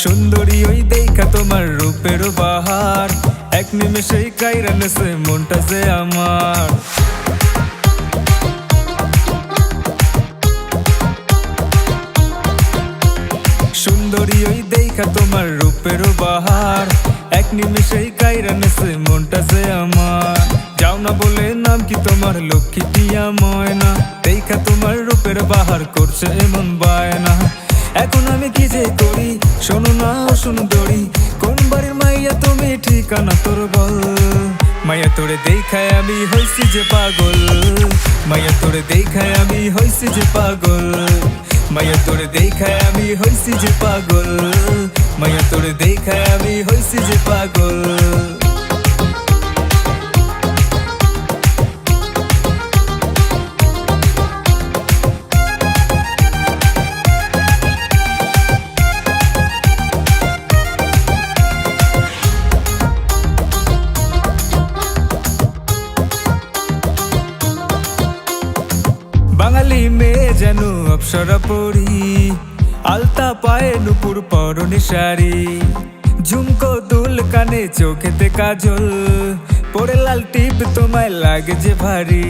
সুন্দরী ওই দেখা তোমার রূপের বাহার, এক নিমেষেই কাইরা নেছে মনটা যে আমার। সুন্দরী ওই দেখা তোমার রূপের বাহার, এক নিমেষেই কাইরা নেছে মনটা যে আমার। যাও না বলে নাম কি তোমার লক্ষ্মী টিয়া ময়না, দেখা তোমার রূপের বাহার করছে এমন বায়না। এখন আমি কি যে করি শোনো না ও সুন্দরী, কোন বাড়ির মাইয়া তুমি ঠিকানা তোর বল। মাইয়া তোরে দেখায় আমি হইছি যে পাগল, মাইয়া তোরে দেখায় আমি হইছি যে পাগল। মাইয়া তোরে দেখায় আমি হইছি যে পাগল, মাইয়া তোরে দেখায় আমি হইছি যে পাগল। বাঙালি মেয়ে যেন অপ্সরা পরি, আলতা পায়ে নুপুর পরনে শাড়ি, ঝুমকো দুল কানে চোখেতে কাজল, পরে লাল টিপ তোমায় লাগে যে ভারী।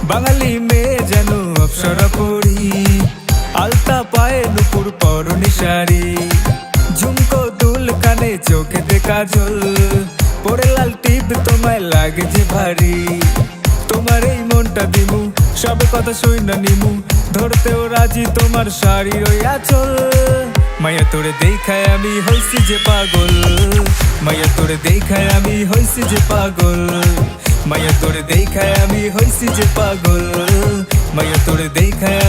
বাঙালি মেয়ে যেন অপ্সরা পরি, আলতা পায়ে নুপুর পরনে শাড়ি, ঝুমকো দুল কানে চোখেতে কাজল, পরে লাল টিপ তোমায় লাগে যে ভারী। তোমার এই মনটা দিমু সব কথা শুই না নিমু, ধরতেও রাজি তোমার শাড়ির ওই আঁচল। মাইয়া তোরে দেখায় আমি হইছি যে পাগল, মাইয়া তোরে দেখায় আমি হইছি যে পাগল। মাইয়া তোরে দেখায় আমি হইছি যে পাগল, মাইয়া তোরে দেখায়